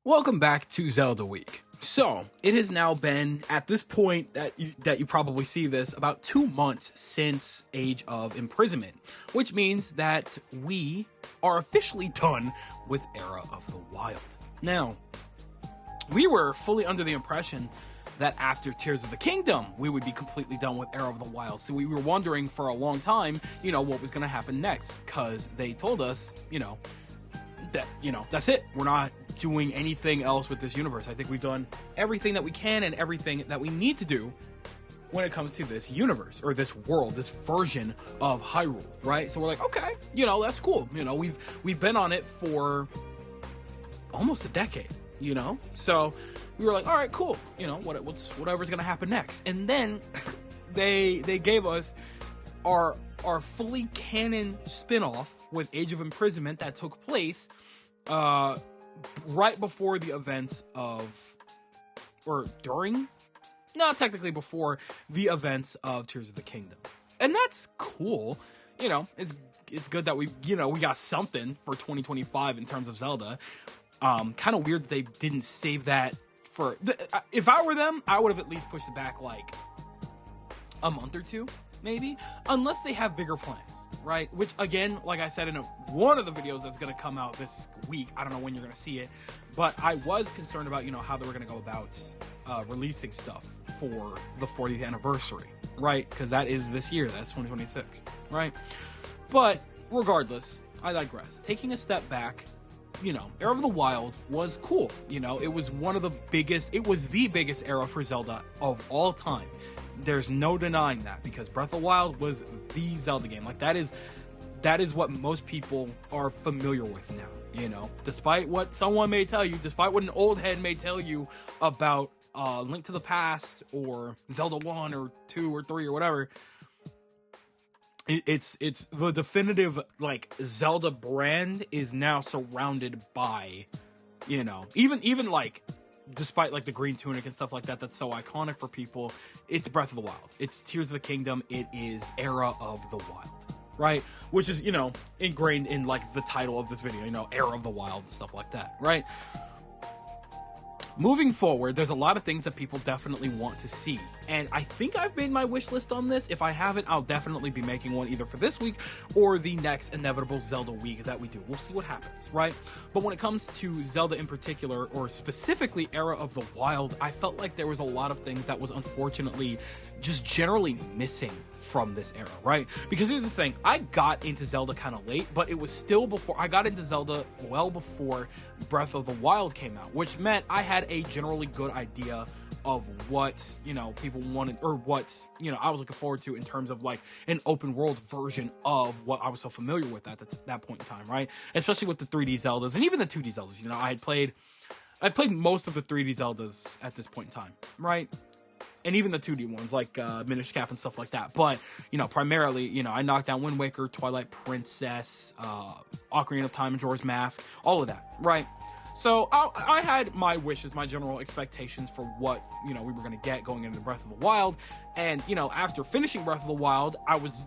Welcome back to Zelda Week. So, it has now been, at this point that you probably see this, about 2 months since Age of Imprisonment, which means that we are officially done with Era of the Wild. Now, we were fully under the impression that after Tears of the Kingdom, we would be completely done with Era of the Wild. So we were wondering for a long time, what was going to happen next, because they told us, that, that's it. We're not doing anything else with this universe. I think we've done everything that we can and everything that we need to do when it comes to this universe or this world, this version of Hyrule, right? So we're like, okay, that's cool. We've been on it for almost a decade, So we were like, all right, cool. Whatever's gonna happen next. And then they gave us our fully canon spin-off with Age of Imprisonment that took place right before the events technically before the events of Tears of the Kingdom. And that's cool. It's good that we got something for 2025 in terms of Zelda. Kind of weird that they didn't save that for... if I were them, I would have at least pushed it back like a month or two, maybe. Unless they have bigger plans, right? Which, again, like I said in one of the videos that's going to come out this week, I don't know when you're going to see it, but I was concerned about, how they were going to go about releasing stuff for the 40th anniversary, right? Because that is this year. That's 2026, right? But regardless, I digress. Taking a step back, Era of the Wild was cool. It was the biggest era for Zelda of all time. There's no denying that, because Breath of the Wild was the Zelda game. Like, that is what most people are familiar with now, Despite what someone may tell you, despite what an old head may tell you about Link to the Past or Zelda 1 or 2 or 3 or whatever, it's the definitive, like, Zelda brand is now surrounded by, even like, despite like the green tunic and stuff like that, that's so iconic for people, it's Breath of the Wild. It's Tears of the Kingdom. It is Era of the Wild, right? Which is, ingrained in like the title of this video, Era of the Wild and stuff like that, right? Moving forward, there's a lot of things that people definitely want to see. And I think I've made my wish list on this. If I haven't, I'll definitely be making one either for this week or the next inevitable Zelda week that we do. We'll see what happens, right? But when it comes to Zelda in particular, or specifically Era of the Wild, I felt like there was a lot of things that was unfortunately just generally missing from this era, right? Because here's the thing, I got into Zelda kind of late, but it was still before, I got into Zelda well before Breath of the Wild came out, which meant I had a generally good idea of what, people wanted, or what, I was looking forward to in terms of like an open world version of what I was so familiar with at that point in time, right? Especially with the 3D Zeldas and even the 2D Zeldas, I played most of the 3D Zeldas at this point in time, right? And even the 2D ones, like Minish Cap and stuff like that. But, primarily, I knocked down Wind Waker, Twilight Princess, Ocarina of Time, Majora's Mask, all of that, right? So I had my wishes, my general expectations for what, we were going to get going into Breath of the Wild. And, after finishing Breath of the Wild, I was,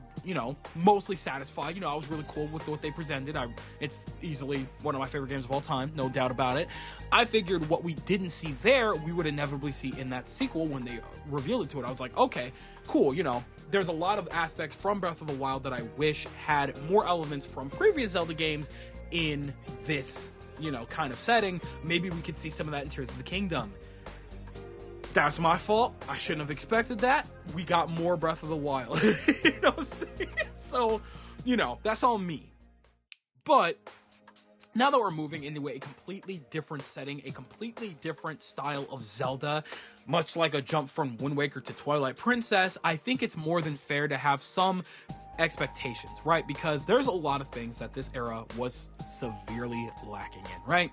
mostly satisfied. I was really cool with what they presented. It's easily one of my favorite games of all time, no doubt about it. I figured what we didn't see there, we would inevitably see in that sequel when they revealed it to it. I was like, okay, cool, there's a lot of aspects from Breath of the Wild that I wish had more elements from previous Zelda games in this kind of setting. Maybe we could see some of that in Tears of the Kingdom. That's my fault. I shouldn't have expected that. We got more Breath of the Wild. So, that's all me. But now that we're moving into a completely different setting, a completely different style of Zelda, much like a jump from Wind Waker to Twilight Princess, I think it's more than fair to have some expectations, right? Because there's a lot of things that this era was severely lacking in, right?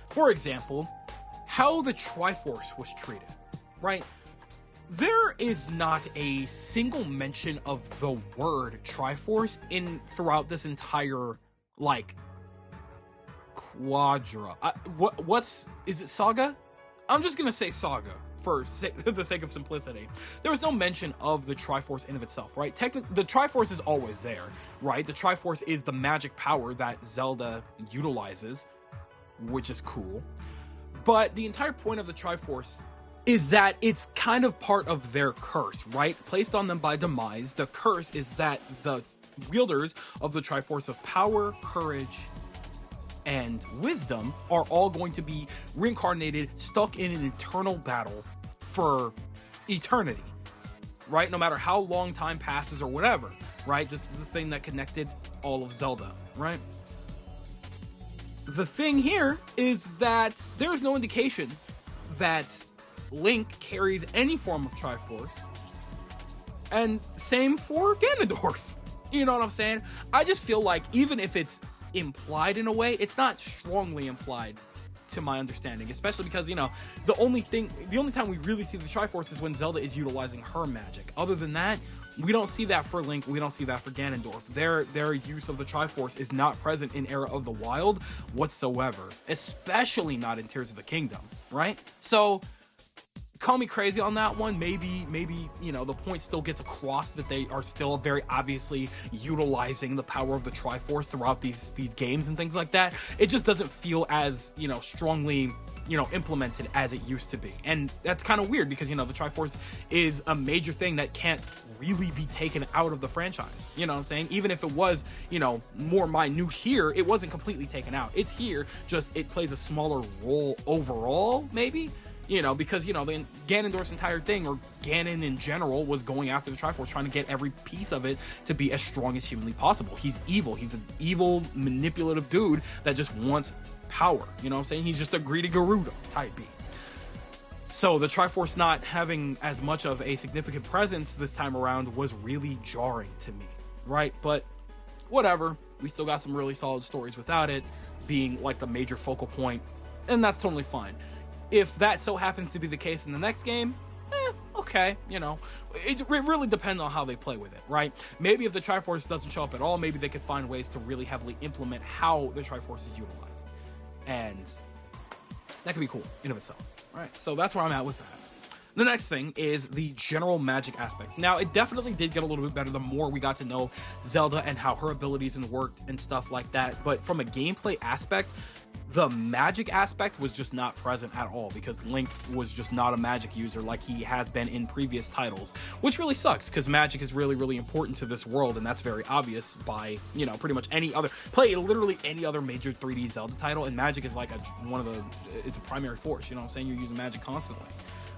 For example, how the Triforce was treated, right? There is not a single mention of the word Triforce throughout this entire, like, quadra. Is it saga? I'm just gonna say saga for the sake of simplicity. There was no mention of the Triforce in of itself, right? The Triforce is always there, right? The Triforce is the magic power that Zelda utilizes, which is cool. But the entire point of the Triforce is that it's kind of part of their curse, right? Placed on them by Demise. The curse is that the wielders of the Triforce of power, courage, and wisdom are all going to be reincarnated, stuck in an eternal battle for eternity, right? No matter how long time passes or whatever, right? This is the thing that connected all of Zelda, right? The thing here is that there's no indication that Link carries any form of Triforce, and same for Ganondorf. You know what I'm saying? I just feel like even if it's implied in a way, it's not strongly implied to my understanding, especially because, you know, the only time we really see the Triforce is when Zelda is utilizing her magic. Other than that, we don't see that for Link, we don't see that for Ganondorf. Their use of the Triforce is not present in Era of the Wild whatsoever, especially not in Tears of the Kingdom, right? So call me crazy on that one. Maybe, you know, the point still gets across that they are still very obviously utilizing the power of the Triforce throughout these games and things like that. It just doesn't feel as, you know, strongly, you know, implemented as it used to be. And that's kind of weird because, you know, the Triforce is a major thing that can't really be taken out of the franchise. You know what I'm saying? Even if it was, you know, more minute here, it wasn't completely taken out. It's here, just it plays a smaller role overall, maybe. You know, because, you know, Ganondorf's entire thing, or Ganon in general, was going after the Triforce, trying to get every piece of it to be as strong as humanly possible. He's evil. He's an evil, manipulative dude that just wants power. You know what I'm saying? He's just a greedy Gerudo type B. So the Triforce not having as much of a significant presence this time around was really jarring to me, right? But whatever. We still got some really solid stories without it being like the major focal point, and that's totally fine. If that so happens to be the case in the next game, okay, you know, it really depends on how they play with it, right? Maybe if the Triforce doesn't show up at all, maybe they could find ways to really heavily implement how the Triforce is utilized. And that could be cool in of itself, right? So that's where I'm at with that. The next thing is the general magic aspects. Now, it definitely did get a little bit better the more we got to know Zelda and how her abilities and worked and stuff like that. But from a gameplay aspect, the magic aspect was just not present at all because Link was just not a magic user like he has been in previous titles, which really sucks because magic is really, really important to this world, and that's very obvious by, you know, pretty much literally any other major 3D Zelda title, and magic is like it's a primary force, you know what I'm saying? You're using magic constantly,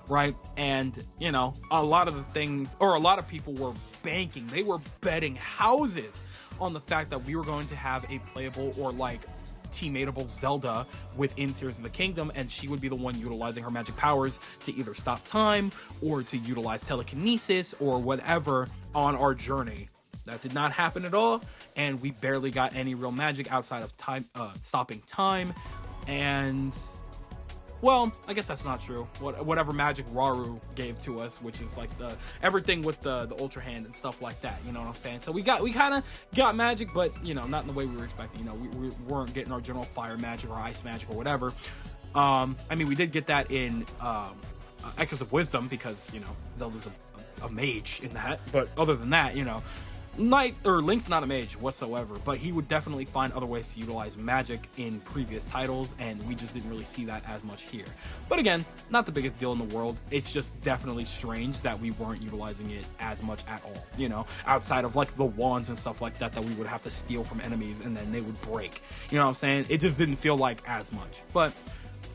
right? And, you know, a lot of people were they were betting houses on the fact that we were going to have a playable or like teammateable Zelda within Tears of the Kingdom, and she would be the one utilizing her magic powers to either stop time or to utilize telekinesis or whatever on our journey. That did not happen at all, and we barely got any real magic outside of time, stopping time, and well, I guess that's not true. Whatever magic Rauru gave to us, which is like everything with the Ultra Hand and stuff like that. You know what I'm saying? So we kind of got magic, but you know, not in the way we were expecting. You know, we weren't getting our general fire magic or ice magic or whatever. I mean, we did get that in Echoes of Wisdom because, you know, Zelda's a mage in that. But other than that, you know, Link's not a mage whatsoever, but he would definitely find other ways to utilize magic in previous titles, and we just didn't really see that as much here. But again, not the biggest deal in the world. It's just definitely strange that we weren't utilizing it as much at all, you know, outside of like the wands and stuff like that we would have to steal from enemies and then they would break. You know what I'm saying? It just didn't feel like as much, but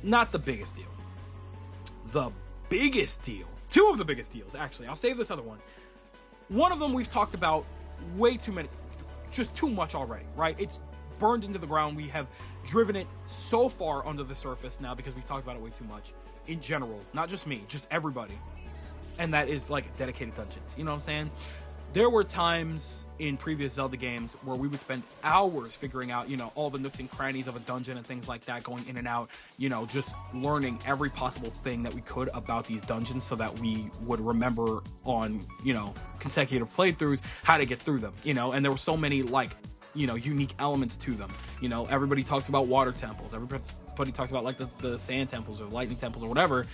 not the biggest deal. The biggest deal, two of the biggest deals, actually, I'll save this other one. One of them we've talked about way too many, just too much already, right? It's burned into the ground. We have driven it so far under the surface now because we've talked about it way too much in general, not just me, just everybody. And that is like dedicated dungeons. You know what I'm saying? There were times in previous Zelda games where we would spend hours figuring out, you know, all the nooks and crannies of a dungeon and things like that, going in and out, you know, just learning every possible thing that we could about these dungeons so that we would remember on, you know, consecutive playthroughs how to get through them, you know. And there were so many, like, you know, unique elements to them. You know, everybody talks about water temples. Everybody talks about, like, the sand temples or lightning temples or whatever.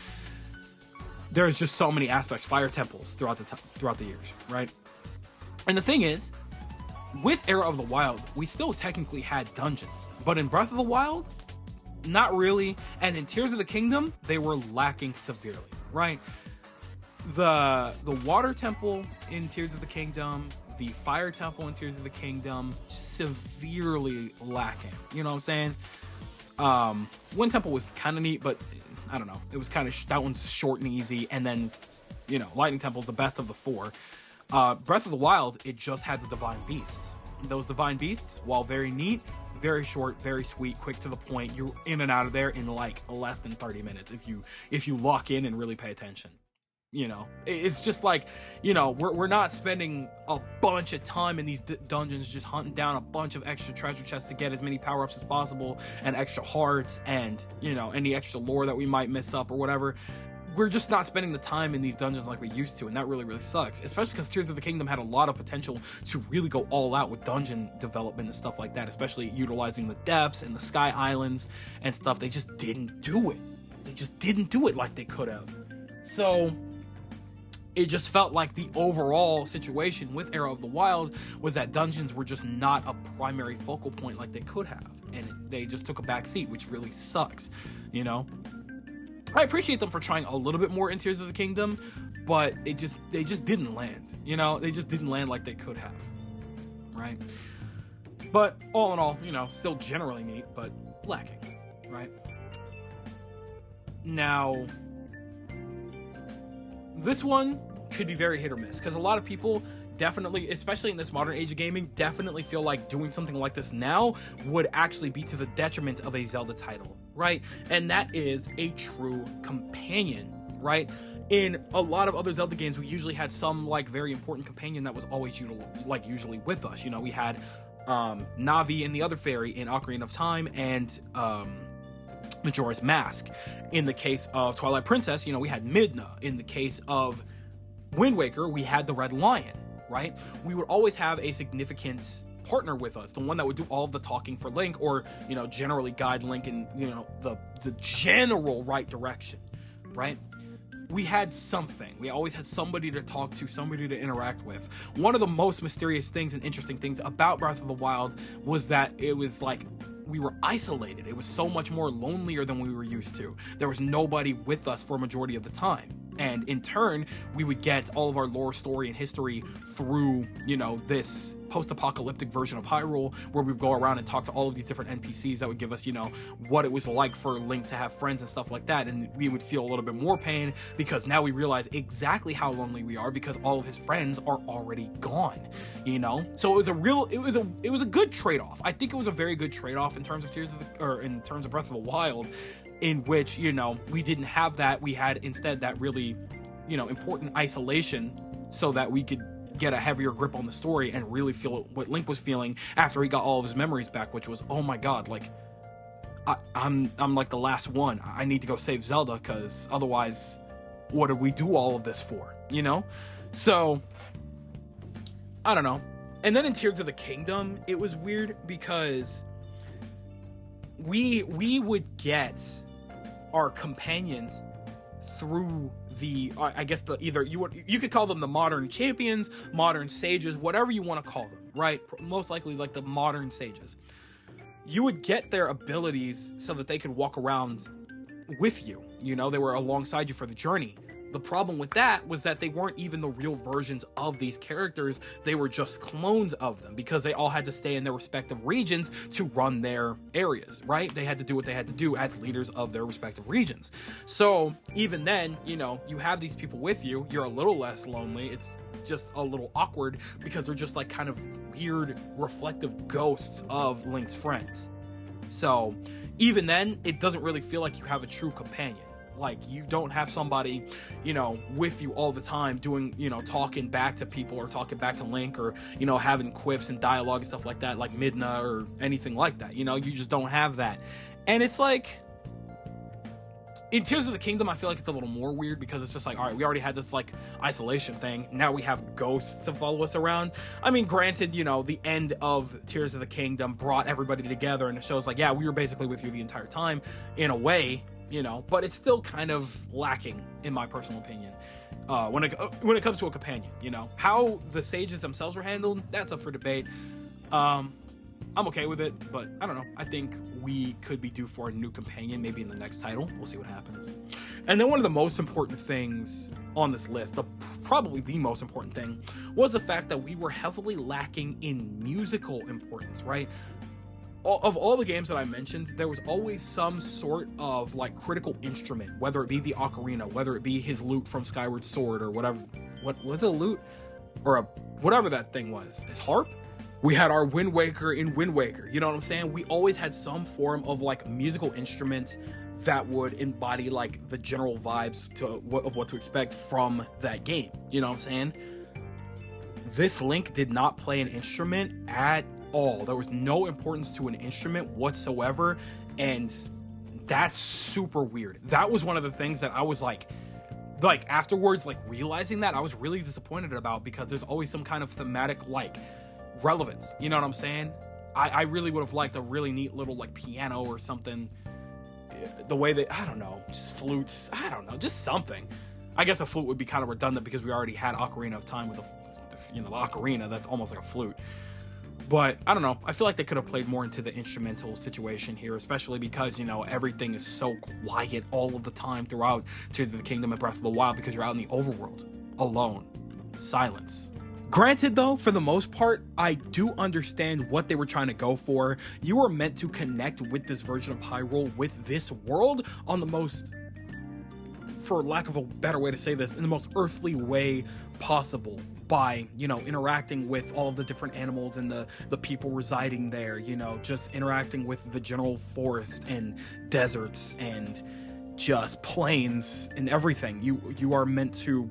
There's just so many aspects, fire temples throughout the years, right? And the thing is, with Era of the Wild, we still technically had dungeons. But in Breath of the Wild, not really. And in Tears of the Kingdom, they were lacking severely, right? The water temple in Tears of the Kingdom, the fire temple in Tears of the Kingdom, severely lacking. You know what I'm saying? Wind temple was kind of neat, but I don't know. It was kind of, that one's short and easy. And then, you know, lightning temple is the best of the four. Breath of the Wild, it just had the divine beasts. Those divine beasts, while very neat, very short, very sweet, quick to the point, you're in and out of there in like less than 30 minutes if you lock in and really pay attention. You know, it's just like, you know, we're not spending a bunch of time in these dungeons just hunting down a bunch of extra treasure chests to get as many power-ups as possible and extra hearts and, you know, any extra lore that we might miss up or whatever. We're just not spending the time in these dungeons like we used to, and that really, really sucks, especially because Tears of the Kingdom had a lot of potential to really go all out with dungeon development and stuff like that, especially utilizing the depths and the sky islands and stuff. They just didn't do it. They just didn't do it like they could have. So it just felt like the overall situation with Era of the Wild was that dungeons were just not a primary focal point like they could have, and they just took a back seat, which really sucks, you know? I appreciate them for trying a little bit more in Tears of the Kingdom, but they just didn't land, you know? They just didn't land like they could have, right? But all in all, you know, still generally neat, but lacking, right? Now, this one could be very hit or miss, because a lot of people definitely, especially in this modern age of gaming, definitely feel like doing something like this now would actually be to the detriment of a Zelda title, right? And that is a true companion, right? In a lot of other Zelda games, we usually had some like very important companion that was always usually with us. You know, we had Navi and the other fairy in Ocarina of Time, and Majora's Mask. In the case of Twilight Princess, you know, we had Midna. In the case of Wind Waker, we had the Red Lion, right? We would always have a significant partner with us, the one that would do all of the talking for Link, or, you know, generally guide Link in, you know, the general right direction, right? We had something. We always had somebody to talk to, somebody to interact with. One of the most mysterious things and interesting things about Breath of the Wild was that it was like we were isolated. It was so much more lonelier than we were used to. There was nobody with us for a majority of the time. And in turn, we would get all of our lore, story, and history through, you know, this post-apocalyptic version of Hyrule, where we would go around and talk to all of these different NPCs that would give us, you know, what it was like for Link to have friends and stuff like that. And we would feel a little bit more pain because now we realize exactly how lonely we are because all of his friends are already gone, you know? So it was a good trade-off. I think it was a very good trade-off in terms of in terms of Breath of the Wild, in which, you know, we didn't have that. We had instead that really, you know, important isolation so that we could get a heavier grip on the story and really feel what Link was feeling after he got all of his memories back, which was, oh my god, like, I'm like the last one. I need to go save Zelda, because otherwise, what did we do all of this for, you know? So, I don't know. And then in Tears of the Kingdom, it was weird because we would get our companions through the, I guess, the either you could call them the modern champions, modern sages, whatever you want to call them, right? Most likely like the modern sages. You would get their abilities so that they could walk around with you. You know, they were alongside you for the journey. The problem with that was that they weren't even the real versions of these characters. They were just clones of them because they all had to stay in their respective regions to run their areas, right? They had to do what they had to do as leaders of their respective regions. So even then, you know, you have these people with you, you're a little less lonely. It's just a little awkward because they're just like kind of weird reflective ghosts of Link's friends. So even then, it doesn't really feel like you have a true companion. Like, you don't have somebody, you know, with you all the time doing, you know, talking back to people or talking back to Link or, you know, having quips and dialogue and stuff like that, like Midna or anything like that. You know, you just don't have that. And it's like, in Tears of the Kingdom, I feel like it's a little more weird because it's just like, all right, we already had this, like, isolation thing. Now we have ghosts to follow us around. I mean, granted, you know, the end of Tears of the Kingdom brought everybody together and it shows, like, yeah, we were basically with you the entire time, in a way, you know, but it's still kind of lacking, in my personal opinion, when it comes to a companion, you know. How the sages themselves were handled, that's up for debate. I'm okay with it, but I don't know. I think we could be due for a new companion, maybe in the next title. We'll see what happens. And then one of the most important things on this list, probably the most important thing, was the fact that we were heavily lacking in musical importance, right? Of all the games that I mentioned, there was always some sort of like critical instrument, whether it be the ocarina, whether it be his lute from Skyward Sword, or whatever. What was it, a lute? Or whatever that thing was. His harp? We had our Wind Waker in Wind Waker, you know what I'm saying? We always had some form of like musical instrument that would embody like the general vibes of what to expect from that game, you know what I'm saying? This Link did not play an instrument at all. There was no importance to an instrument whatsoever, and that's super weird. That was one of the things that I was like afterwards, like realizing that I was really disappointed about, because there's always some kind of thematic like relevance, you know what I'm saying? I really would have liked a really neat little like piano or something, the way that, I don't know, just flutes, I don't know, just something. I guess a flute would be kind of redundant because we already had Ocarina of Time with the ocarina. That's almost like a flute. But I don't know, I feel like they could have played more into the instrumental situation here, especially because, you know, everything is so quiet all of the time throughout Tears of the Kingdom and Breath of the Wild, because you're out in the overworld alone. Silence. Granted, though, for the most part, I do understand what they were trying to go for. You were meant to connect with this version of Hyrule, with this world, on the most, for lack of a better way to say this, in the most earthly way possible, by, you know, interacting with all of the different animals and the people residing there, you know, just interacting with the general forest and deserts and just plains and everything. You are meant to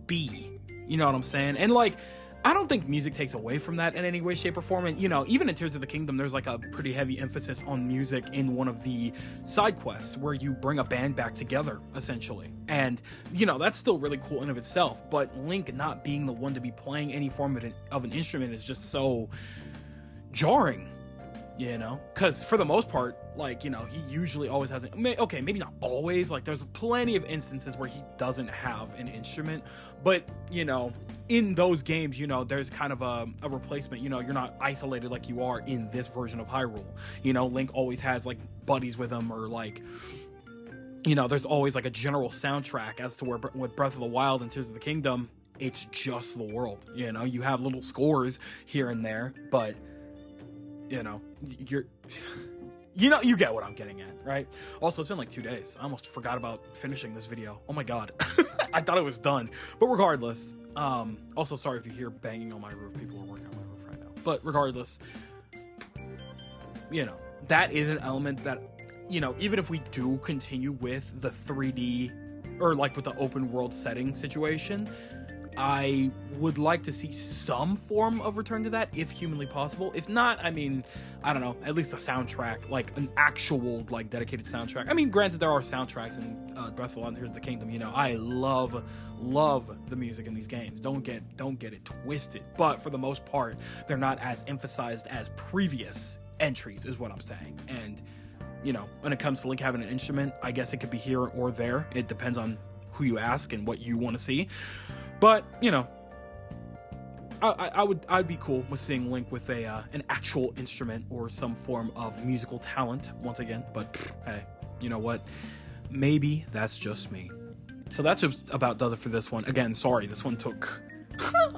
be. You know what I'm saying? And like, I don't think music takes away from that in any way, shape, or form. And, you know, even in Tears of the Kingdom, there's like a pretty heavy emphasis on music in one of the side quests where you bring a band back together, essentially. And, you know, that's still really cool in of itself. But Link not being the one to be playing any form of an instrument is just so jarring, you know? Because for the most part, like, you know, he usually always has okay, maybe not always, like there's plenty of instances where he doesn't have an instrument, but, you know, in those games, you know, there's kind of a replacement. You know, you're not isolated like you are in this version of Hyrule. You know, Link always has like buddies with him, or like, you know, there's always like a general soundtrack, as to where with Breath of the Wild and Tears of the Kingdom, it's just the world. You know, you have little scores here and there, but, you know, you get what I'm getting at, right? Also, it's been like 2 days. I almost forgot about finishing this video. Oh my god. I thought it was done. But regardless, also sorry if you hear banging on my roof. People are working on my roof right now. But regardless, you know, that is an element that, you know, even if we do continue with the 3D, or like with the open world setting situation, I would like to see some form of return to that, if humanly possible. If not, I mean, I don't know, at least a soundtrack, like an actual, like, dedicated soundtrack. I mean, granted, there are soundtracks in Breath of the Wild and Tears of the Kingdom. You know, I love the music in these games. Don't get it twisted. But for the most part, they're not as emphasized as previous entries, is what I'm saying. And, you know, when it comes to Link having an instrument, I guess it could be here or there. It depends on who you ask and what you want to see. But, you know, I'd be cool with seeing Link with an actual instrument or some form of musical talent once again. But hey, you know what? Maybe that's just me. So that just about does it for this one. Again, sorry, this one took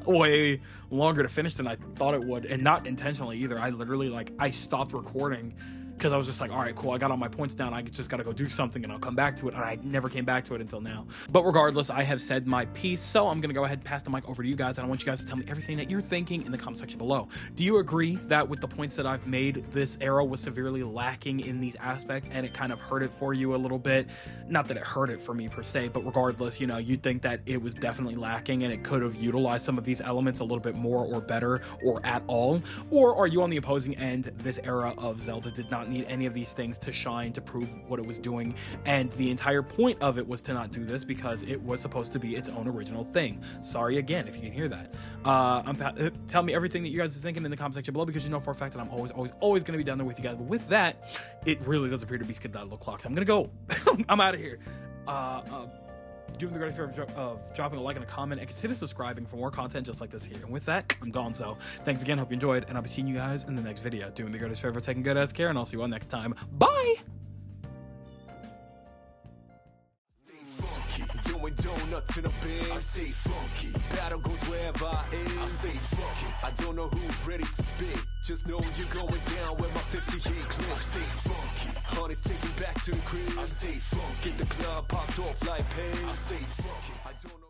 way longer to finish than I thought it would, and not intentionally either. I literally, like, I stopped recording because I was just like, all right, cool, I got all my points down, I just gotta go do something and I'll come back to it, and I never came back to it until now. But regardless, I have said my piece, so I'm gonna go ahead and pass the mic over to you guys, and I want you guys to tell me everything that you're thinking in the comment section below. Do you agree that with the points that I've made, this era was severely lacking in these aspects, and it kind of hurt it for you a little bit? Not that it hurt it for me per se, but regardless, you know, you think that it was definitely lacking and it could have utilized some of these elements a little bit more or better, or at all? Or are you on the opposing end? This era of Zelda did not need any of these things to shine to prove what it was doing, and the entire point of it was to not do this because it was supposed to be its own original thing. Sorry again if you can hear that. Tell me everything that you guys are thinking in the comment section below, because you know for a fact that I'm always going to be down there with you guys. But with that, it really does appear to be Skedaddle Clocks. I'm gonna go. I'm out of here. doing the great favor of dropping a like and a comment, and consider subscribing for more content just like this here. And with that, I'm gone. So thanks again. Hope you enjoyed, and I'll be seeing you guys in the next video. Doing the greatest favor, taking good ass care, and I'll see you all next time. Bye. Doing donuts in a bin. I stay funky. Battle goes wherever I am. I say fuck it. I don't know who's ready to spit. Just know you're going down where my 50 hit clips. I stay funky. Honey's taking back to the crib. I stay funky. Get the club popped off like pain. I say fuck it. I don't know.